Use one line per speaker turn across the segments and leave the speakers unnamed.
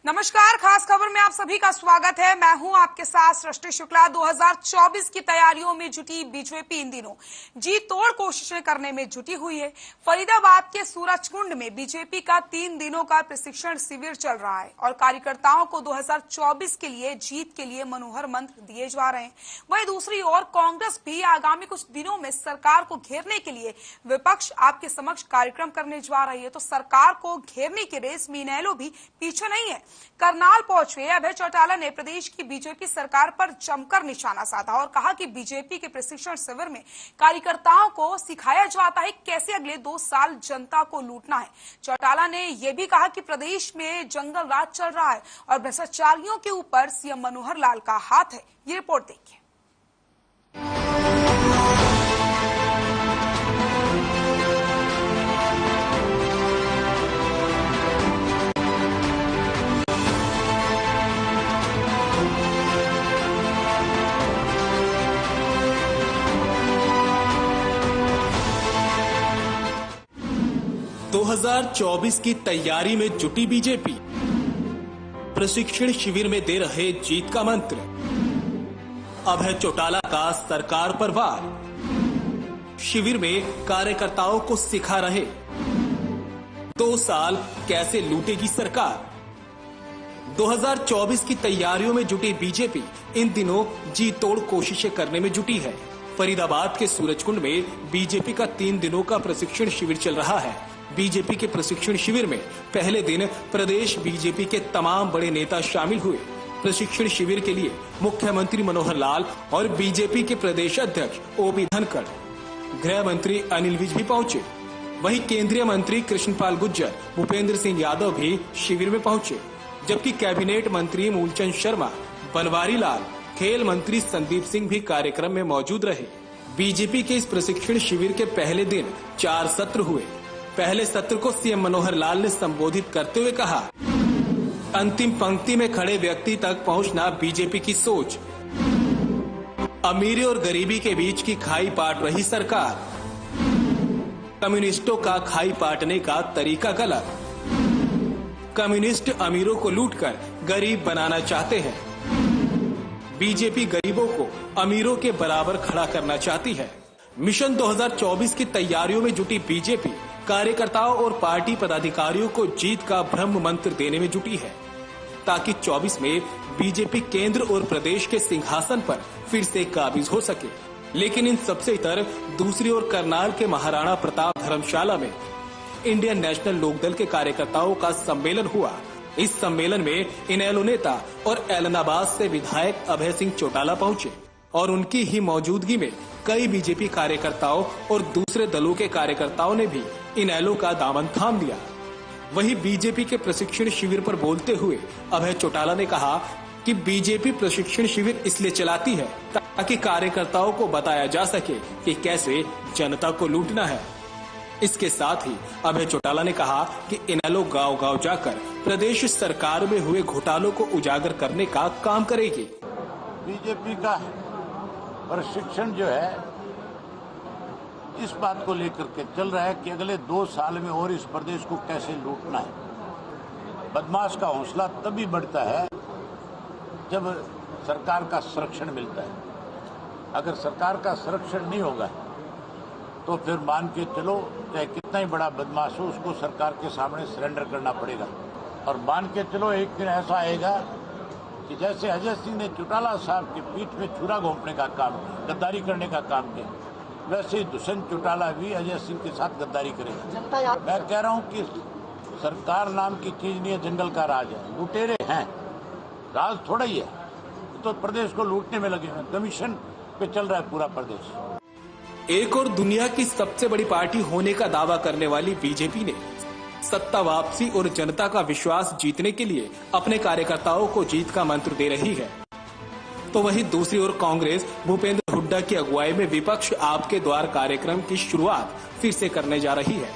नमस्कार, खास खबर में आप सभी का स्वागत है। मैं हूं आपके साथ सृष्टि शुक्ला। 2024 की तैयारियों में जुटी बीजेपी इन दिनों जी तोड़ कोशिशें करने में जुटी हुई है। फरीदाबाद के सूरजकुंड में बीजेपी का 3 दिनों का प्रशिक्षण शिविर चल रहा है और कार्यकर्ताओं को 2024 के लिए जीत के लिए मनोहर मंत्र दिए जा रहे हैं। वहीं दूसरी ओर कांग्रेस भी आगामी कुछ दिनों में सरकार को घेरने के लिए विपक्ष आपके समक्ष कार्यक्रम करने जा रही है। तो सरकार को घेरने की रेस में इनेलो भी पीछे नहीं है। करनाल पहुंचे अभय चौटाला ने प्रदेश की बीजेपी सरकार पर जमकर निशाना साधा और कहा कि बीजेपी के प्रशिक्षण शिविर में कार्यकर्ताओं को सिखाया जाता है कैसे अगले 2 साल जनता को लूटना है। चौटाला ने यह भी कहा कि प्रदेश में जंगल राज चल रहा है और भ्रष्टाचारियों के ऊपर सीएम मनोहर लाल का हाथ है। ये रिपोर्ट देखिए।
2024 की तैयारी में जुटी बीजेपी प्रशिक्षण शिविर में दे रहे जीत का मंत्र। अभय चौटाला का सरकार पर वार। शिविर में कार्यकर्ताओं को सिखा रहे 2 साल कैसे लूटेगी सरकार। 2024 की तैयारियों में जुटी बीजेपी इन दिनों जी तोड़ कोशिशें करने में जुटी है। फरीदाबाद के सूरजकुंड में बीजेपी का 3 दिनों का प्रशिक्षण शिविर चल रहा है। बीजेपी के प्रशिक्षण शिविर में पहले दिन प्रदेश बीजेपी के तमाम बड़े नेता शामिल हुए। प्रशिक्षण शिविर के लिए मुख्यमंत्री मनोहर लाल और बीजेपी के प्रदेश अध्यक्ष ओपी धनखड़, गृह मंत्री अनिल विज भी पहुंचे। वहीं केंद्रीय मंत्री कृष्णपाल गुर्जर, भूपेंद्र सिंह यादव भी शिविर में पहुंचे, जबकि कैबिनेट मंत्री मूलचंद शर्मा, बनवारी लाल, खेल मंत्री संदीप सिंह भी कार्यक्रम में मौजूद रहे। बीजेपी के इस प्रशिक्षण शिविर के पहले दिन 4 सत्र हुए। पहले सत्र को सीएम मनोहर लाल ने संबोधित करते हुए कहा, अंतिम पंक्ति में खड़े व्यक्ति तक पहुंचना बीजेपी की सोच। अमीरी और गरीबी के बीच की खाई पाट रही सरकार। कम्युनिस्टों का खाई पाटने का तरीका गलत। कम्युनिस्ट अमीरों को लूटकर गरीब बनाना चाहते हैं। बीजेपी गरीबों को अमीरों के बराबर खड़ा करना चाहती है। मिशन 2024 की तैयारियों में जुटी बीजेपी कार्यकर्ताओं और पार्टी पदाधिकारियों को जीत का ब्रह्म मंत्र देने में जुटी है, ताकि 24 में बीजेपी केंद्र और प्रदेश के सिंहासन पर फिर से काबिज हो सके। लेकिन इन सबसे इतर दूसरी ओर करनाल के महाराणा प्रताप धर्मशाला में इंडियन नेशनल लोकदल के कार्यकर्ताओं का सम्मेलन हुआ। इस सम्मेलन में इनेलो नेता और एलनाबाद से विधायक अभय सिंह चौटाला पहुंचे और उनकी ही मौजूदगी में कई बीजेपी कार्यकर्ताओं और दूसरे दलों के कार्यकर्ताओं ने भी इनेलो का दामन थाम लिया। वहीं बीजेपी के प्रशिक्षण शिविर पर बोलते हुए अभय चौटाला ने कहा कि बीजेपी प्रशिक्षण शिविर इसलिए चलाती है ताकि कार्यकर्ताओं को बताया जा सके कि कैसे जनता को लूटना है। इसके साथ ही अभय चौटाला ने कहा कि इनेलो गांव-गांव जाकर प्रदेश सरकार में हुए घोटालों को उजागर करने का काम करेगी।
बीजेपी का प्रशिक्षण जो है इस बात को लेकर के चल रहा है कि अगले 2 साल में और इस प्रदेश को कैसे लूटना है। बदमाश का हौसला तभी बढ़ता है जब सरकार का संरक्षण मिलता है। अगर सरकार का संरक्षण नहीं होगा तो फिर मान के चलो चाहे कितना ही बड़ा बदमाश हो उसको सरकार के सामने सरेंडर करना पड़ेगा। और मान के चलो एक दिन ऐसा आएगा कि जैसे अजय सिंह ने चौटाला साहब की पीठ में छुरा घोंपने का काम किया, गद्दारी करने का काम किया, वैसे ही दुष्यंत चौटाला भी अजय सिंह के साथ गद्दारी करेगा। मैं कह रहा हूं कि सरकार नाम की चीज नहीं है, जंगल का राज है। लुटेरे हैं, राज थोड़ा ही है, तो प्रदेश को लूटने में लगे हैं। कमीशन पे चल रहा है पूरा प्रदेश।
एक और दुनिया की सबसे बड़ी पार्टी होने का दावा करने वाली बीजेपी ने सत्ता वापसी और जनता का विश्वास जीतने के लिए अपने कार्यकर्ताओं को जीत का मंत्र दे रही है। तो वहीं दूसरी ओर कांग्रेस भूपेंद्र हुड्डा की अगुवाई में विपक्ष आपके द्वार कार्यक्रम की शुरुआत फिर से करने जा रही है,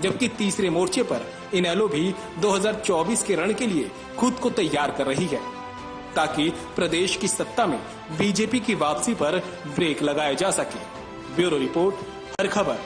जबकि तीसरे मोर्चे पर इनेलो भी 2024 के रण के लिए खुद को तैयार कर रही है, ताकि प्रदेश की सत्ता में बीजेपी की वापसी पर ब्रेक लगाया जा सके। ब्यूरो रिपोर्ट, हर खबर।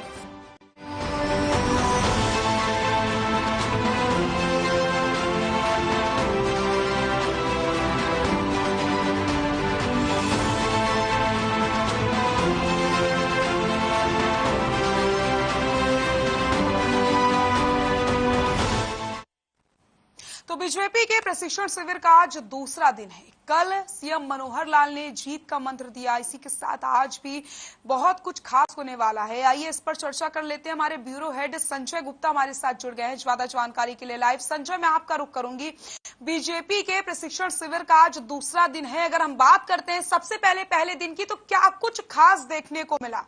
तो बीजेपी के प्रशिक्षण शिविर का आज दूसरा दिन है। कल सीएम मनोहर लाल ने जीत का मंत्र दिया। इसी के साथ आज भी बहुत कुछ खास होने वाला है। आइए इस पर चर्चा कर लेते हैं। हमारे ब्यूरो हेड संजय गुप्ता हमारे साथ जुड़ गए हैं ज्यादा जानकारी के लिए लाइव। संजय, मैं आपका रुख करूंगी। बीजेपी के प्रशिक्षण शिविर का आज दूसरा दिन है। अगर हम बात करते हैं सबसे पहले दिन की, तो क्या कुछ खास देखने को मिला?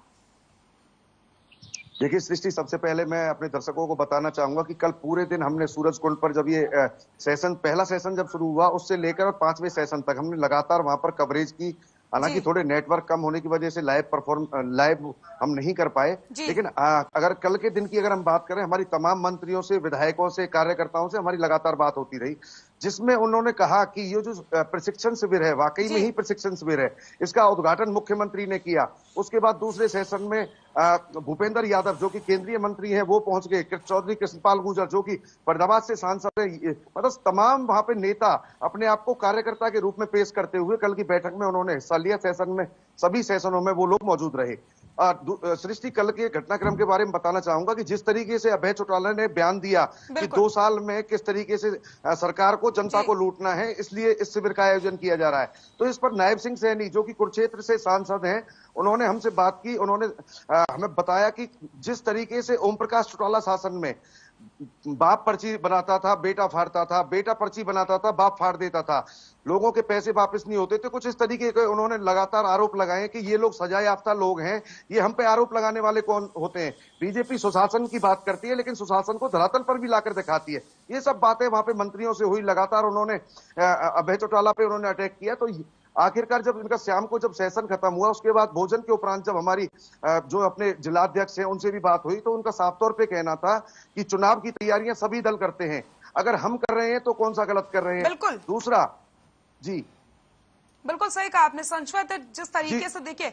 देखिए सृष्टि, सबसे पहले मैं अपने दर्शकों को बताना चाहूंगा कि कल पूरे दिन हमने सूरज कुंड पर जब ये पहला सेशन जब शुरू हुआ उससे लेकर 5वें सेशन तक हमने लगातार वहां पर कवरेज की। हालांकि थोड़े नेटवर्क कम होने की वजह से लाइव हम नहीं कर पाए, लेकिन अगर कल के दिन की अगर हम बात करें, हमारी तमाम मंत्रियों से, विधायकों से, कार्यकर्ताओं से हमारी लगातार बात होती रही, जिसमें उन्होंने कहा कि ये जो प्रशिक्षण शिविर है वाकई में ही प्रशिक्षण शिविर है। इसका उद्घाटन मुख्यमंत्री ने किया। उसके बाद दूसरे सेशन में भूपेंद्र यादव जो कि केंद्रीय मंत्री हैं वो पहुंच गए, चौधरी कृष्णपाल गुर्जर जो कि फरीदाबाद से सांसद है, मतलब तमाम वहां पे नेता अपने आप को कार्यकर्ता के रूप में पेश करते हुए कल की बैठक में उन्होंने हिस्सा लिया। सेशन में, सभी सेशनों में वो लोग मौजूद रहे। सृष्टि, कल के घटनाक्रम के बारे में बताना चाहूंगा कि जिस तरीके से अभय चौटाला ने बयान दिया कि 2 साल में किस तरीके से सरकार को, जनता को लूटना है, इसलिए इस शिविर का आयोजन किया जा रहा है। तो इस पर नायब सिंह सैनी जो कि कुरुक्षेत्र से सांसद हैं, उन्होंने हमसे बात की। उन्होंने हमें बताया कि जिस तरीके से ओम प्रकाश चौटाला शासन में बाप पर्ची बनाता था, बेटा फाड़ता था, बेटा पर्ची बनाता था, बाप फाड़ देता था, लोगों के पैसे वापस नहीं होते थे, कुछ इस तरीके के उन्होंने लगातार आरोप लगाए कि ये लोग सजा याफ्ता लोग हैं। ये हम पे आरोप लगाने वाले कौन होते हैं? बीजेपी सुशासन की बात करती है, लेकिन सुशासन को धरातल पर भी लाकर दिखाती है। ये सब बातें वहां पे मंत्रियों से हुई। लगातार उन्होंने अभय चौटाला पे उन्होंने अटैक किया। तो आखिरकार जब इनका शाम को जब सेशन खत्म हुआ, उसके बाद भोजन के उपरांत जब हमारी जो अपने जिलाध्यक्ष हैं उनसे भी बात हुई, तो उनका साफ तौर पे कहना था कि चुनाव की तैयारियां सभी दल करते हैं, अगर हम कर रहे हैं तो कौन सा गलत कर रहे हैं।
बिल्कुल।
दूसरा, जी
बिल्कुल सही कहा आपने संजय। तो जिस तरीके से देखिए,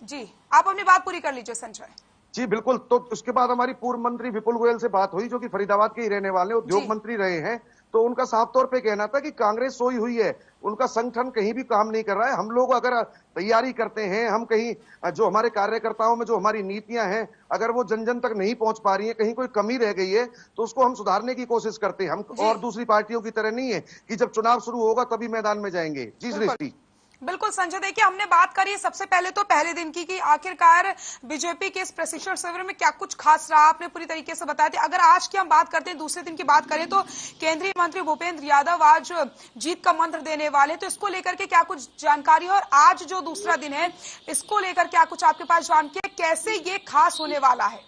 जी आप अपनी बात पूरी कर लीजिए संजय।
जी बिल्कुल। तो उसके बाद हमारी पूर्व मंत्री विपुल गोयल से बात हुई जो कि फरीदाबाद के ही रहने वाले उद्योग मंत्री रहे हैं। तो उनका साफ तौर पे कहना था कि कांग्रेस सोई हुई है, उनका संगठन कहीं भी काम नहीं कर रहा है। हम लोग अगर तैयारी करते हैं, हम कहीं जो हमारे कार्यकर्ताओं में जो हमारी नीतियां हैं अगर वो जन जन तक नहीं पहुंच पा रही है, कहीं कोई कमी रह गई है, तो उसको हम सुधारने की कोशिश करते हैं। हम और दूसरी पार्टियों की तरह नहीं है कि जब चुनाव शुरू होगा तभी मैदान में जाएंगे। जी सृष्टि।
बिल्कुल संजय, देखिए हमने बात करी सबसे पहले तो पहले दिन की कि आखिरकार बीजेपी के इस प्रशिक्षण शिविर में क्या कुछ खास रहा, आपने पूरी तरीके से बताया था। अगर आज की हम बात करते हैं, दूसरे दिन की बात करें, तो केंद्रीय मंत्री भूपेंद्र यादव आज जीत का मंत्र देने वाले हैं। तो इसको लेकर के क्या कुछ जानकारी है, और आज जो दूसरा दिन है इसको लेकर क्या कुछ आपके पास जानकारी, कैसे ये खास होने वाला है?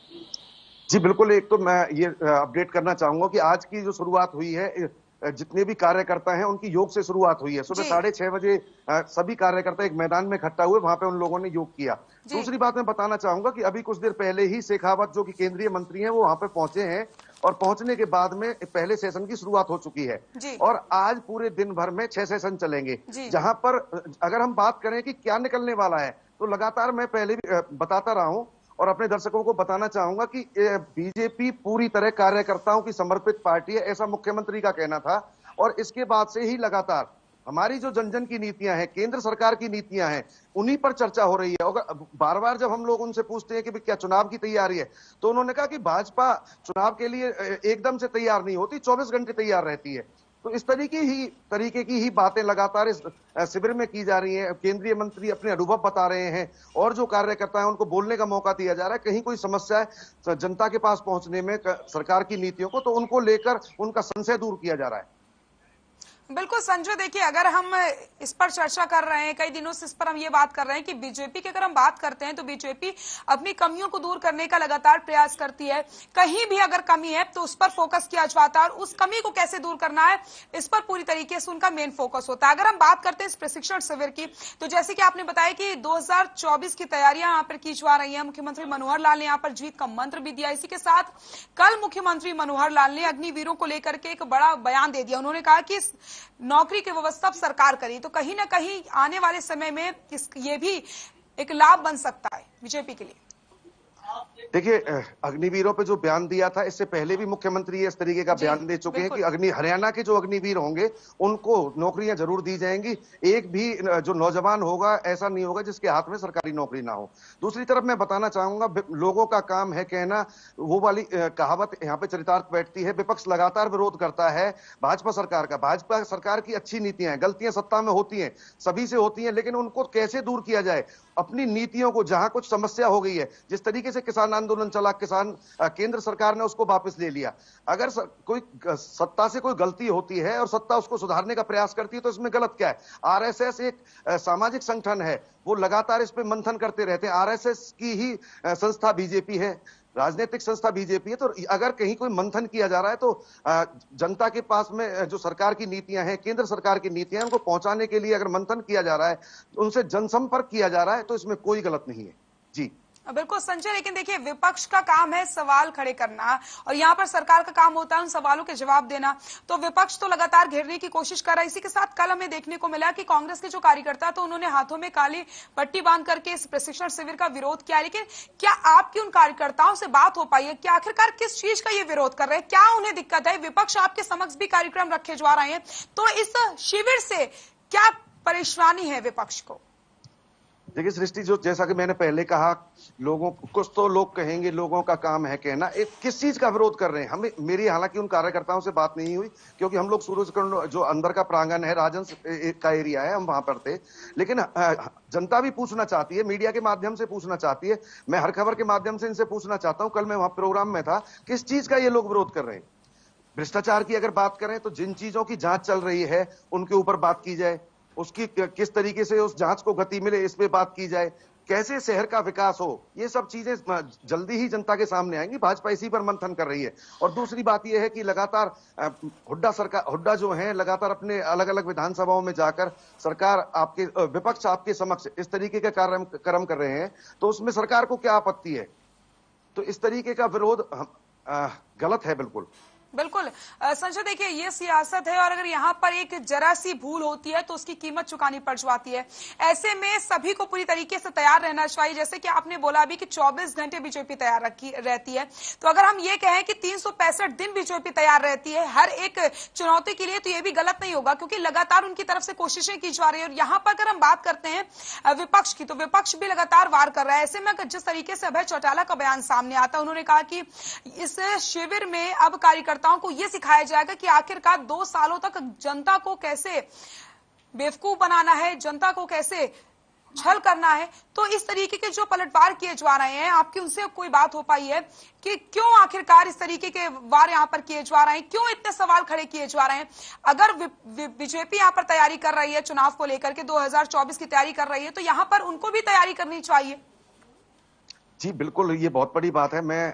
जी बिल्कुल। एक तो मैं ये अपडेट करना चाहूंगा कि आज की जो शुरुआत हुई है, जितने भी कार्यकर्ता हैं उनकी योग से शुरुआत हुई है। सुबह 6:30 बजे सभी कार्यकर्ता एक मैदान में इकट्ठा हुए, वहां पे उन लोगों ने योग किया। दूसरी बात मैं बताना चाहूंगा कि अभी कुछ देर पहले ही शेखावत जो कि केंद्रीय मंत्री हैं वो वहां पे पहुंचे हैं, और पहुंचने के बाद में पहले सेशन की शुरुआत हो चुकी है। और आज पूरे दिन भर में 6 सेशन चलेंगे, जहां पर अगर हम बात करें कि क्या निकलने वाला है, तो लगातार मैं पहले भी बताता रहा हूं और अपने दर्शकों को बताना चाहूंगा कि बीजेपी पूरी तरह कार्यकर्ताओं की समर्पित पार्टी है, ऐसा मुख्यमंत्री का कहना था। और इसके बाद से ही लगातार हमारी जो जन जन की नीतियां हैं, केंद्र सरकार की नीतियां हैं, उन्हीं पर चर्चा हो रही है। और बार बार जब हम लोग उनसे पूछते हैं कि क्या चुनाव की तैयारी है, तो उन्होंने कहा कि भाजपा चुनाव के लिए एकदम से तैयार नहीं होती, 24 घंटे तैयार रहती है। तो इस तरीके की ही बातें लगातार इस शिविर में की जा रही हैं। केंद्रीय मंत्री अपने अनुभव बता रहे हैं, और जो कार्यकर्ता हैं उनको बोलने का मौका दिया जा रहा है। कहीं कोई समस्या है जनता के पास पहुंचने में सरकार की नीतियों को, तो उनको लेकर उनका संशय दूर किया जा रहा है।
बिल्कुल संजय, देखिए अगर हम इस पर चर्चा कर रहे हैं, कई दिनों से इस पर हम ये बात कर रहे हैं कि बीजेपी की अगर हम बात करते हैं तो बीजेपी अपनी कमियों को दूर करने का लगातार प्रयास करती है। कहीं भी अगर कमी है तो उस पर फोकस किया जाता है, और उस कमी को कैसे दूर करना है इस पर पूरी तरीके से उनका मेन फोकस होता है। अगर हम बात करते हैं इस प्रशिक्षण शिविर की, तो जैसे कि आपने बताया कि 2024 की तैयारियां यहाँ पर की जा रही है। मुख्यमंत्री मनोहर लाल ने यहाँ पर जीत का मंत्र भी दिया। इसी के साथ कल मुख्यमंत्री मनोहर लाल ने अग्निवीरों को लेकर के एक बड़ा बयान दे दिया। उन्होंने कहा कि नौकरी की व्यवस्था सरकार करी, तो कहीं ना कहीं आने वाले समय में ये भी एक लाभ बन सकता है बीजेपी के लिए।
देखिए, अग्निवीरों पे जो बयान दिया था, इससे पहले भी मुख्यमंत्री इस तरीके का बयान दे चुके हैं कि हरियाणा के जो अग्निवीर होंगे उनको नौकरियां जरूर दी जाएंगी। एक भी जो नौजवान होगा ऐसा नहीं होगा जिसके हाथ में सरकारी नौकरी ना हो। दूसरी तरफ मैं बताना चाहूंगा, लोगों का काम है कहना, वो वाली कहावत यहाँ पे चरितार्थ बैठती है। विपक्ष लगातार विरोध करता है भाजपा सरकार का। भाजपा सरकार की अच्छी नीतियां हैं, गलतियां सत्ता में होती हैं, सभी से होती हैं, लेकिन उनको कैसे दूर किया जाए। अपनी नीतियों को, जहां कुछ समस्या हो गई है, जिस तरीके से किसान आंदोलन चला, केंद्र सरकार ने उसको वापस ले लिया। अगर कोई सत्ता से कोई गलती होती है और सत्ता उसको सुधारने का प्रयास करती है तो इसमें गलत क्या है। आरएसएस एक सामाजिक संगठन है, वो लगातार इस पे मंथन करते रहते हैं। आरएसएस की ही संस्था बीजेपी है, राजनीतिक संस्था बीजेपी है। तो अगर कहीं कोई मंथन किया जा रहा है तो जनता के पास में जो सरकार की नीतियां हैं, केंद्र सरकार की नीतियां हैं, उनको पहुंचाने के लिए अगर मंथन किया जा रहा है, उनसे जनसंपर्क किया जा रहा है, तो इसमें कोई गलत नहीं है। जी
बिल्कुल संजय, लेकिन देखिए विपक्ष का काम है सवाल खड़े करना और यहाँ पर सरकार का काम होता है उन सवालों के जवाब देना। तो विपक्ष तो लगातार घेरने की कोशिश कर रहा है। इसी के साथ कल हमें देखने को मिला कि कांग्रेस के जो कार्यकर्ता तो उन्होंने हाथों में काली पट्टी बांध करके इस प्रशिक्षण शिविर का विरोध किया। लेकिन क्या आपकी उन कार्यकर्ताओं से बात हो पाई है कि आखिरकार किस चीज का ये विरोध कर रहे हैं, क्या उन्हें दिक्कत है? विपक्ष आपके समक्ष भी कार्यक्रम रखे जा रहे हैं, तो इस शिविर से क्या परेशानी है विपक्ष को?
देखिए सृष्टि, जो जैसा कि मैंने पहले कहा, लोगों कुछ तो लोग कहेंगे लोगों का काम है कहना। एक किस चीज का विरोध कर रहे हैं? हमें, मेरी हालांकि उन कार्यकर्ताओं से बात नहीं हुई क्योंकि हम लोग सूरजकुंड जो अंदर का प्रांगण है, राजंस का एरिया है, हम वहां पर थे। लेकिन जनता भी पूछना चाहती है, मीडिया के माध्यम से पूछना चाहती है, मैं हर खबर के माध्यम से इनसे पूछना चाहता हूं। कल मैं वहां प्रोग्राम में था, किस चीज का ये लोग विरोध कर रहे हैं? भ्रष्टाचार की अगर बात करें तो जिन चीजों की जांच चल रही है उनके ऊपर बात की जाए, उसकी किस तरीके से उस जांच को गति मिले इस पे बात की जाए, कैसे शहर का विकास हो, ये सब चीजें जल्दी ही जनता के सामने आएंगी। भाजपा इसी पर मंथन कर रही है। और दूसरी बात यह है कि लगातार हुड्डा जो है लगातार अपने अलग अलग विधानसभाओं में जाकर सरकार आपके विपक्ष आपके समक्ष इस तरीके का कार्यक्रम कर रहे हैं, तो उसमें सरकार को क्या आपत्ति है? तो इस तरीके का विरोध गलत है बिल्कुल।
बिल्कुल संजय, देखिए ये सियासत है और अगर यहाँ पर एक जरा सी भूल होती है तो उसकी कीमत चुकानी पड़ जाती है। ऐसे में सभी को पूरी तरीके से तैयार रहना चाहिए। जैसे कि आपने बोला अभी कि 24 घंटे बीजेपी तैयार रहती है, तो अगर हम ये कहें कि 365 दिन बीजेपी तैयार रहती है हर एक चुनौती के लिए, तो ये भी गलत नहीं होगा क्योंकि लगातार उनकी तरफ से कोशिशें की जा रही है। और यहाँ पर अगर हम बात करते हैं विपक्ष की, तो विपक्ष भी लगातार वार कर रहा है। ऐसे में जिस तरीके से अभय चौटाला का बयान सामने आता है, उन्होंने कहा कि इस शिविर में अब कार्यकर्ताओं को यह सिखाया जाएगा कि आखिरकार 2 सालों तक जनता को कैसे बेवकूफ बनाना है, जनता को कैसे छल करना है। तो इस तरीके के जो पलटवार किए जा रहे हैं, आपकी उनसे कोई बात हो पाई है कि क्यों आखिरकार इस तरीके के वार यहां पर किए जा रहे हैं, क्यों इतने सवाल खड़े किए जा रहे हैं? अगर बीजेपी यहां पर तैयारी कर रही है चुनाव को लेकर के, 2024 की तैयारी कर रही है, तो यहां पर उनको भी तैयारी करनी चाहिए।
जी बिल्कुल, ये बहुत बड़ी बात है। मैं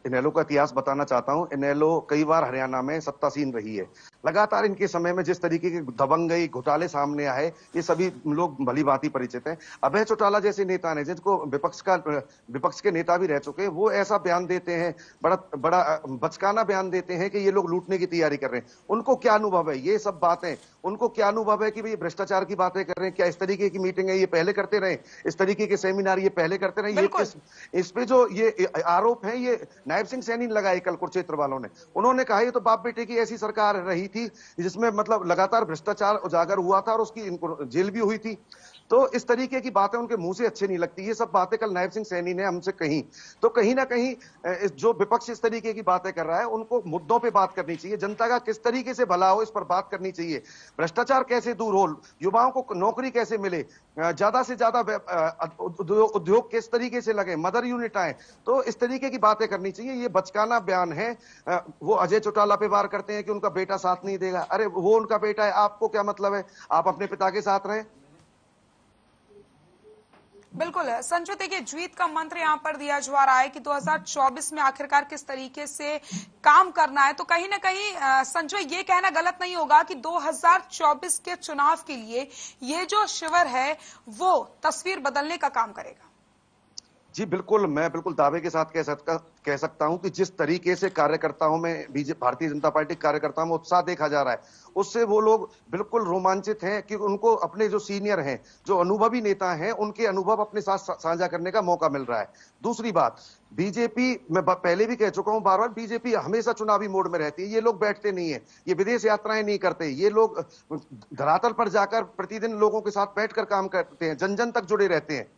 इनेलो का इतिहास बताना चाहता हूं। इनेलो कई बार हरियाणा में सत्तासीन रही है। लगातार इनके समय में जिस तरीके के दबंगई घोटाले सामने आए, ये सभी लोग भली भांति परिचित हैं। अभय चौटाला जैसे नेता ने, जिनको विपक्ष के नेता भी रह चुके हैं, वो ऐसा बयान देते हैं, बड़ा बचकाना बयान देते हैं कि ये लोग लूटने की तैयारी कर रहे हैं। उनको क्या अनुभव है? ये सब बातें उनको क्या अनुभव है कि भाई भ्रष्टाचार की बातें कर रहे हैं? क्या इस तरीके की मीटिंग है ये पहले करते रहे? इस तरीके के सेमिनार ये पहले करते रहे? इस पे जो ये आरोप है, ये नायब सिंह सैनी लगाए कल कुरुक्षेत्र वालों ने। उन्होंने कहा ये तो बाप बेटे की ऐसी सरकार रही थी जिसमें मतलब लगातार भ्रष्टाचार उजागर हुआ था और उसकी इनको जेल भी हुई थी। तो इस तरीके की बातें उनके मुंह से अच्छी नहीं लगती। ये सब बातें कल नायब सिंह सैनी ने हमसे कही। तो कहीं ना कहीं जो विपक्ष इस तरीके की बातें कर रहा है, उनको मुद्दों पे बात करनी चाहिए। जनता का किस तरीके से भला हो, इस पर बात करनी चाहिए। भ्रष्टाचार कैसे दूर हो, युवाओं को नौकरी कैसे मिले, ज्यादा से ज्यादा उद्योग किस तरीके से लगे, मदर यूनिट आए, तो इस तरीके की बातें करनी चाहिए। ये बचकाना बयान है। वो अजय चौटाला पे वार करते हैं कि उनका बेटा साथ नहीं देगा। अरे वो उनका बेटा है, आपको क्या मतलब है? आप अपने पिता के साथ रहें।
बिल्कुल संजय, देखिए जीत का मंत्र यहाँ पर दिया जा रहा है कि 2024 में आखिरकार किस तरीके से काम करना है। तो कहीं ना कहीं संजय ये कहना गलत नहीं होगा कि 2024 के चुनाव के लिए ये जो शिविर है वो तस्वीर बदलने का काम करेगा।
जी बिल्कुल, मैं बिल्कुल दावे के साथ कह सकता हूं कि जिस तरीके से कार्यकर्ताओं में भारतीय जनता पार्टी कार्यकर्ताओं में उत्साह देखा जा रहा है, उससे वो लोग बिल्कुल रोमांचित हैं कि उनको अपने जो सीनियर हैं, जो अनुभवी नेता हैं, उनके अनुभव अपने साथ साझा करने का मौका मिल रहा है। दूसरी बात, बीजेपी, मैं पहले भी कह चुका हूं बार-बार, बीजेपी हमेशा चुनावी मोड में रहती है। ये लोग बैठते नहीं है, ये विदेश यात्राएं नहीं करते, ये लोग धरातल पर जाकर प्रतिदिन लोगों के साथ बैठकर काम करते हैं, जन-जन तक जुड़े रहते हैं।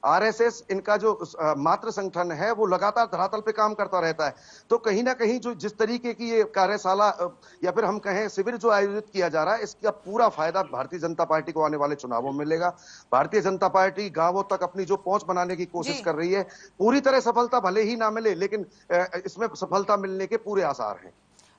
आरएसएस इनका जो मात्र संगठन है वो लगातार धरातल पे काम करता रहता है। तो कहीं ना कहीं जो जिस तरीके की ये कार्यशाला या फिर हम कहें शिविर जो आयोजित किया जा रहा है, इसका पूरा फायदा भारतीय जनता पार्टी को आने वाले चुनावों में मिलेगा। भारतीय जनता पार्टी गांवों तक अपनी जो पहुंच बनाने की कोशिश कर रही है, पूरी तरह सफलता भले ही ना मिले, लेकिन इसमें सफलता मिलने के पूरे आसार हैं।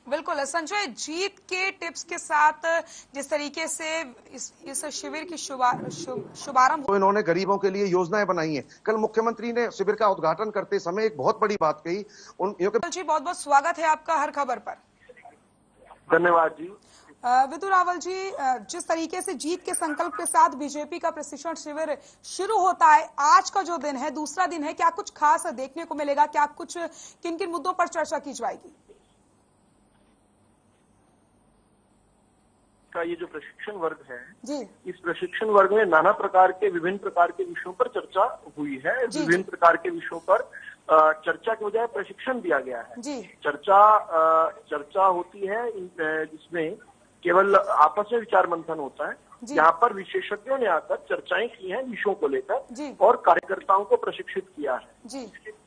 बिल्कुल संजय, जीत के टिप्स के साथ जिस तरीके से इस शिविर की शुभारंभ
तो इन्होंने गरीबों के लिए योजनाएं बनाई हैं। कल मुख्यमंत्री ने शिविर का उद्घाटन करते समय एक बहुत बड़ी बात कही।
जी बहुत बहुत स्वागत है आपका हर खबर पर।
धन्यवाद जी।
विदु रावल जी, जिस तरीके से जीत के संकल्प के साथ बीजेपी का प्रशिक्षण शिविर शुरू होता है, आज का जो दिन है, दूसरा दिन है, क्या कुछ खास देखने को मिलेगा? क्या कुछ किन किन मुद्दों पर चर्चा की जाएगी?
का ये जो प्रशिक्षण वर्ग है
जी,
इस प्रशिक्षण वर्ग में नाना प्रकार के विभिन्न प्रकार के विषयों पर चर्चा हुई है। विभिन्न प्रकार के विषयों पर चर्चा के बजाय प्रशिक्षण दिया गया है।
जी,
चर्चा होती है जिसमें केवल आपस में विचार मंथन होता है। यहाँ पर विशेषज्ञों ने आकर चर्चाएं की हैं विषयों को लेकर और कार्यकर्ताओं को प्रशिक्षित किया है।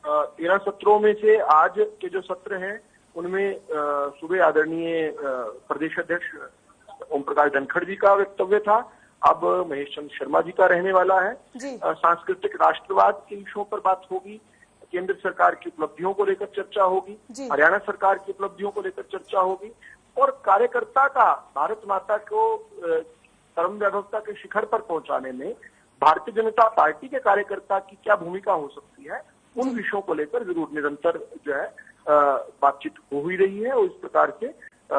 13 सत्रों में से आज के जो सत्र हैं उनमें सुबह आदरणीय प्रदेश अध्यक्ष ओम प्रकाश धनखड़ जी का वक्तव्य था। अब महेश चंद्र शर्मा जी का रहने वाला है। सांस्कृतिक राष्ट्रवाद के विषयों पर बात होगी, केंद्र सरकार की उपलब्धियों को लेकर चर्चा होगी, हरियाणा सरकार की उपलब्धियों को लेकर चर्चा होगी और कार्यकर्ता का भारत माता को परम वैभवता के शिखर पर पहुंचाने में भारतीय जनता पार्टी के कार्यकर्ता की क्या भूमिका हो सकती है, उन विषयों को लेकर जरूर निरंतर जो है बातचीत हो ही रही है और इस प्रकार से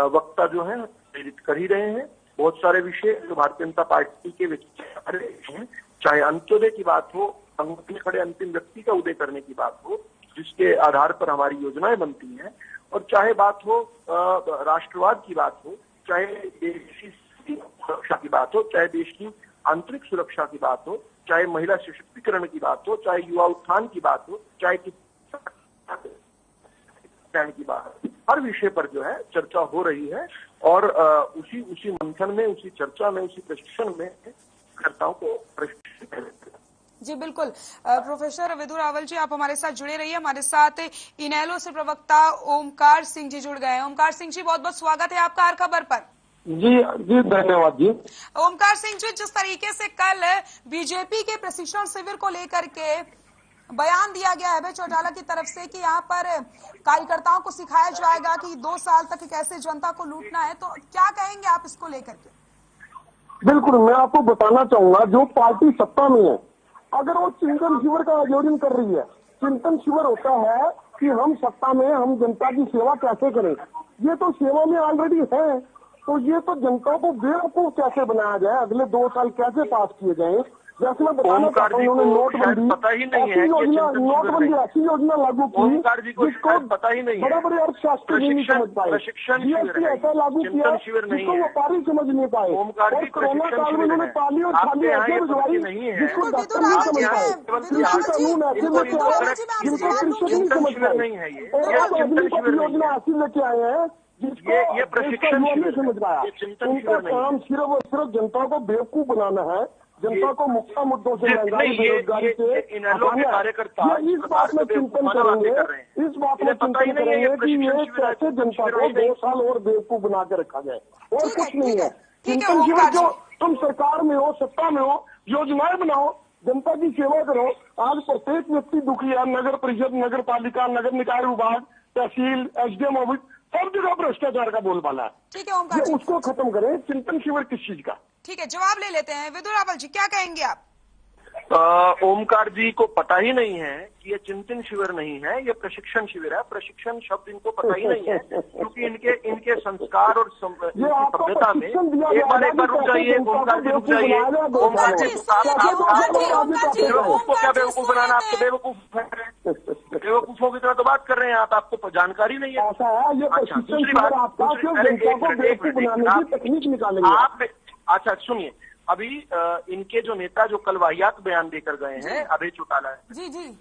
वक्ता जो है प्रेरित कर ही रहे हैं। बहुत सारे विषय जो भारतीय जनता पार्टी के विचार हैं, चाहे अंत्योदय की बात हो, अंत में खड़े अंतिम व्यक्ति का उदय करने की बात हो, जिसके आधार पर हमारी योजनाएं बनती हैं, और चाहे बात हो राष्ट्रवाद की बात हो, चाहे देश की सुरक्षा की बात हो, चाहे देश की आंतरिक सुरक्षा की बात हो, चाहे महिला सशक्तिकरण की बात हो, चाहे युवा उत्थान की बात हो, चाहे की बात, हर विषय पर जो है चर्चा हो रही है और उसी मंथन में, उसी चर्चा में, उसी प्रशिक्षण में कर्ताओं को प्रशिक्षित।
जी बिल्कुल। प्रोफेसर विदु रावल जी, आप हमारे साथ जुड़े रहिए। हमारे साथ इनेलो से प्रवक्ता ओमकार सिंह जी जुड़ गए हैं। ओमकार सिंह जी, बहुत बहुत स्वागत है आपका हर खबर पर।
जी धन्यवाद जी।
ओमकार सिंह जी, जिस तरीके से कल बीजेपी के प्रशिक्षण शिविर को लेकर के बयान दिया गया है चौटाला की तरफ से कि यहाँ पर कार्यकर्ताओं को सिखाया जाएगा कि 2 साल तक कैसे जनता को लूटना है, तो क्या कहेंगे आप इसको लेकर के?
बिल्कुल, मैं आपको बताना चाहूंगा, जो पार्टी सत्ता में है, अगर वो चिंतन शिविर का आयोजन कर रही है, चिंतन शिविर होता है कि हम सत्ता में हम जनता की सेवा कैसे करें, ये तो सेवा में ऑलरेडी है, तो ये तो जनता को बेवकूफ कैसे बनाया जाए, अगले 2 साल कैसे पास किए जाए। जैसे मैं बताना चाहता हूँ, उन्होंने नोटबंदी ऐसी योजना लागू की जिसको
पता ही नहीं,
बड़े बड़े अर्थशास्त्री नहीं समझ पाए, जीएसटी ऐसा लागू किया जिसको व्यापारी समझ नहीं पाए, और कोरोना काल में उन्होंने ताली और थाली ऐसे भिजवाई जिसको डॉक्टर नहीं समझ पाए, कृषि कानून ऐसे लेके आए जिनको कृषक नहीं समझ पाए, और अग्निपथ योजना ऐसी लेके आए हैं जिसको
ये प्रशिक्षण
नहीं समझ पाया। उनका काम सिर्फ और सिर्फ जनता को बेवकूफ बनाना है, जनता को मुख्य मुद्दों से, महंगाई, बेरोजगारी से कार्यकर्ता इस बात में चिंतन करेंगे, इस बात में चिंतन करेंगे कि ये कैसे जनता को 2 साल और बेवकूफ बना के रखा जाए, और कुछ नहीं है। चिंतन शिविर जो तुम सरकार में हो, सत्ता में हो, योजनाएं बनाओ, जनता की सेवा करो। आज प्रत्येक व्यक्ति दुखी है, नगर परिषद, नगर पालिका, नगर निकाय विभाग, तहसील, एसडीएम ऑफिस, सब जगह भ्रष्टाचार का बोलबाला है।
ठीक है ओमकार जी,
उसको खत्म करें। चिंतन शिविर किस चीज का?
ठीक है, जवाब ले लेते हैं। विदु रावल जी, क्या कहेंगे आप?
ओमकार जी को पता ही नहीं है कि ये चिंतन शिविर नहीं है, ये प्रशिक्षण शिविर है। प्रशिक्षण शब्द इनको पता ही नहीं है, क्योंकि इनके संस्कार और सभ्यता में एक बार रुक जाइए, ओमकार जी रुक जाइए। ओमकार जी बेवकूफ को क्या बेवकूफ बनाना, आप तो बेवकूफ है, बेवकूफों की तरह तो बात कर रहे हैं आप, आपको जानकारी नहीं है। अच्छा, दूसरी बात, आप अच्छा सुनिए, अभी इनके जो नेता जो कल वाहियात बयान देकर गए हैं, अभय चौटाला
जी जी,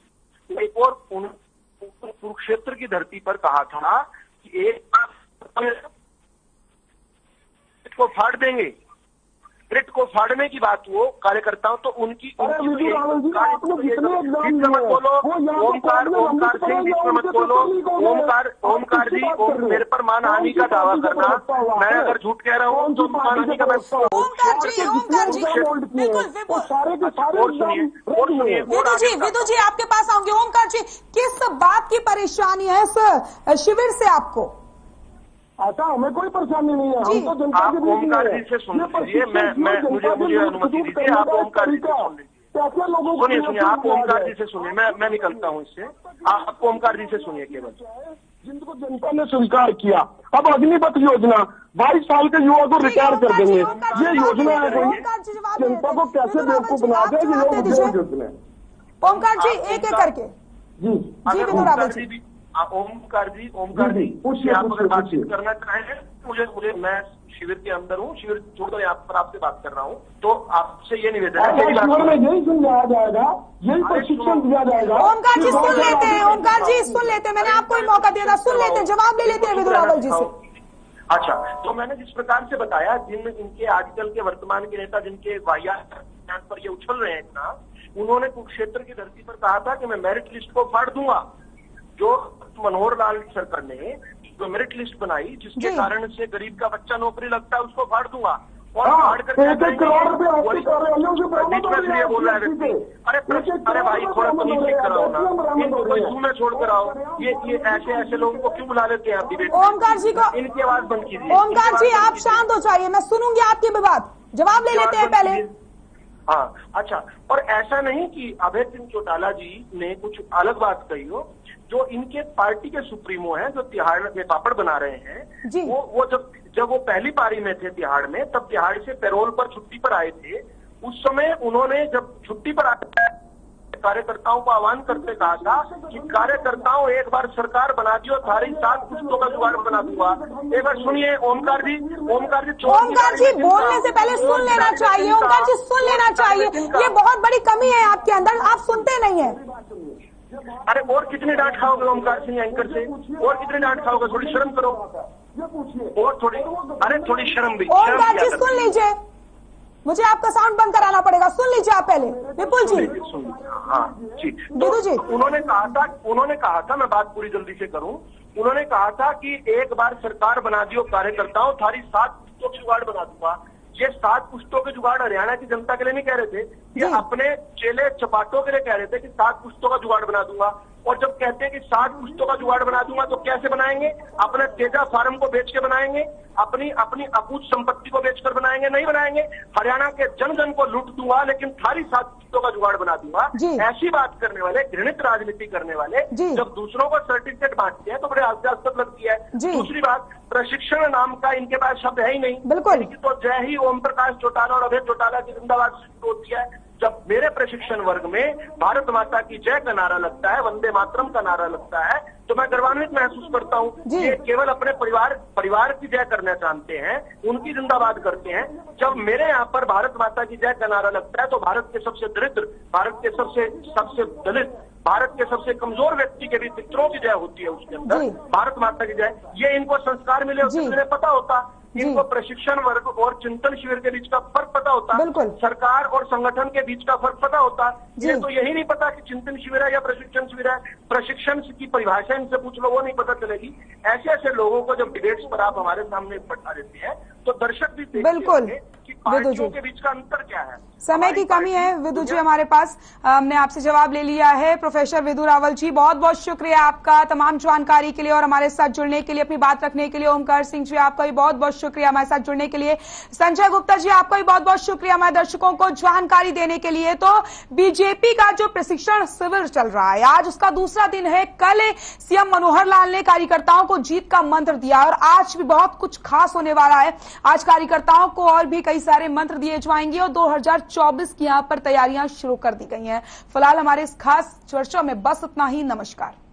एक और कुरुक्षेत्र की धरती पर कहा था कि एक को फाड़ देंगे, ग्रिड को फाड़ने की बात वो कार्यकर्ताओं, तो उनकी मत बोलो, ओमकार सिंह जी मत बोलो, ओमकार जी मेरे पर मानहानि का दावा करना, मैं अगर झूठ कह रहा हूँ तो मानहानि का, मैं
विदु जी आपके पास आऊंगे। ओमकार जी, किस बात की परेशानी है इस शिविर से आपको?
ऐसा हमें कोई परेशानी नहीं है, हम तो जनता
आप ओमकार जी से सुन लीजिए, मुझे अनुमति दीजिए, आप ओमकार जी से सुन लीजिए, सुनिए, आप ओमकार जी से सुनिए, मैं निकलता हूँ इससे, आप ओमकार जी से सुनिए केवल।
जिनको जनता ने स्वीकार किया, अब अग्निपथ योजना 22 साल के युवा को रिटायर कर देंगे, ये योजना है जनता को कैसे बेवकूफ बना दे, ये योजना।
ओमकार जी एक एक करके
जी
ओमकार जी पूछिए, आप अगर बातचीत करना चाहें मुझे मैं शिविर के अंदर हूँ, शिविर छोड़कर यहाँ पर आपसे बात कर रहा हूँ, तो आपसे ये निवेदन है,
यही सुनाया जाएगा, यही प्रशिक्षण दिया जाएगा।
ओमकार जी सुन लेते हैं, ओमकार जी सुन लेते हैं, मैंने आपको ही मौका दिया था, सुन लेते हैं, जवाब ले लेते हैं विदु रावल जी से।
अच्छा, तो मैंने जिस प्रकार से बताया, इनके आजकल के वर्तमान के नेता जिनके वाहियात पर ये उछल रहे हैं इतना, उन्होंने कुरुक्षेत्र की धरती पर कहा था कि मैं मेरिट लिस्ट को फाड़ दूंगा। जो मनोहर लाल खट्टर ने जो मेरिट लिस्ट बनाई, जिसके कारण से गरीब का बच्चा नौकरी लगता है, उसको फाड़ दूंगा, और फाड़ कर
₹1 करोड़
बोल रहा है व्यक्ति। अरे भाई, थोड़ा तमीज सीख कराओ ना, इनको कोई मुंह में छोड़ कर आओ, ये ऐसे लोगों को क्यों बुला लेते हैं आप डिबेट?
ओमकार जी को
इनकी आवाज बंद कीजिए।
ओमकार जी आप शांत हो जाइए, मैं सुनूंगी आपकी भी बात, जवाब ले लेते हैं पहले।
हाँ, अच्छा, और ऐसा नहीं कि अभय सिंह चौटाला जी ने कुछ अलग बात कही हो, जो इनके पार्टी के सुप्रीमो हैं, जो तिहाड़ में पापड़ बना रहे हैं, वो जब वो पहली पारी में थे तिहाड़ में, तब तिहाड़ से पैरोल पर छुट्टी पर आए थे, उस समय उन्होंने जब छुट्टी पर आए कार्यकर्ताओं को आह्वान करते कहा था कि कार्यकर्ताओं एक बार सरकार बना दियो, थारी 7 पुस्तों का जुगाड़ बना दूंगा। एक बार सुनिए ओमकार जी
बोलने से पहले सुन लेना चाहिए, ओमकार जी सुन लेना चाहिए, ये बहुत बड़ी कमी है आपके अंदर, आप सुनते नहीं है।
अरे और कितनी डांट खाओगे ओमकार सिंह एंकर से, और कितनी डांट खाओगे, थोड़ी शर्म करो, और थोड़ी शर्म भी।
ओमकार जी सुन लीजिए, मुझे आपका साउंड बंद कराना पड़ेगा, सुन लीजिए आप पहले। विपुल जी,
हाँ जी, तो उन्होंने कहा था, मैं बात पूरी जल्दी से करूं, उन्होंने कहा था कि एक बार सरकार बना दियो कार्यकर्ताओं, थारी 7 पुस्तों की जुगाड़ बना दूंगा। ये 7 पुस्तों के जुगाड़ हरियाणा की जनता के लिए नहीं कह रहे थे, ये अपने चेले चपाटों के लिए कह रहे थे कि 7 पुस्तों का जुगाड़ बना दूंगा। और जब कहते हैं कि 7 पुस्तों का जुगाड़ बना दूंगा, तो कैसे बनाएंगे? अपने तेजा फार्म को बेच के बनाएंगे, अपनी अपूत संपत्ति को बेचकर बनाएंगे? नहीं बनाएंगे। हरियाणा के जन जन को लूट दूंगा, लेकिन थारी 7 पुस्तों का जुगाड़ बना दूंगा। ऐसी बात करने वाले, घृणित राजनीति करने वाले जब दूसरों को सर्टिफिकेट बांटते हैं तो बड़े हास्यास्पद लगती है। दूसरी बात, प्रशिक्षण नाम का इनके पास शब्द है ही नहीं,
बिल्कुल।
तो जय ही ओम प्रकाश चौटाला और अभय चौटाला की जिंदाबाद होती है। जब मेरे प्रशिक्षण वर्ग में भारत माता की जय का नारा लगता है, वंदे मातरम का नारा लगता है, तो मैं गर्वान्वित महसूस करता हूँ। ये केवल अपने परिवार की जय करना जानते हैं, उनकी जिंदाबाद करते हैं। जब मेरे यहाँ पर भारत माता की जय का नारा लगता है, तो भारत के सबसे दरिद्र, भारत के सबसे दलित, भारत के सबसे कमजोर व्यक्ति के भी पितरों की जय होती है उसके अंदर, भारत माता की जय। ये इनको संस्कार मिले होते, इन्हें पता होता, इनको प्रशिक्षण वर्ग और चिंतन शिविर के बीच का फर्क पता होता, सरकार और संगठन के बीच का फर्क पता होता। ये तो यही नहीं पता कि चिंतन शिविर है या प्रशिक्षण शिविर है। प्रशिक्षण की परिभाषा इनसे पूछ लो, वो नहीं पता चलेगी। ऐसे लोगों को जब डिबेट्स पर आप हमारे सामने बैठा देते हैं, तो दर्शक भी देखते हैं कि पार्टियों के बीच का अंतर क्या है।
समय की कमी है विदु जी हमारे पास, हमने आपसे जवाब ले लिया है। प्रोफेसर विदु रावल जी, बहुत बहुत शुक्रिया आपका तमाम जानकारी के लिए और हमारे साथ जुड़ने के लिए, अपनी बात रखने के लिए। ओमकार सिंह जी, आपका भी बहुत बहुत शुक्रिया हमारे साथ जुड़ने के लिए। संजय गुप्ता जी, आपका भी बहुत बहुत शुक्रिया हमारे दर्शकों को जानकारी देने के लिए। तो बीजेपी का जो प्रशिक्षण शिविर चल रहा है, आज उसका दूसरा दिन है। कल सीएम मनोहर लाल ने कार्यकर्ताओं को जीत का मंत्र दिया और आज भी बहुत कुछ खास होने वाला है। आज कार्यकर्ताओं को और भी कई सारे मंत्र दिए जाएंगे और 2024 की यहां पर तैयारियां शुरू कर दी गई हैं। फिलहाल हमारे इस खास चर्चा में बस इतना ही। नमस्कार।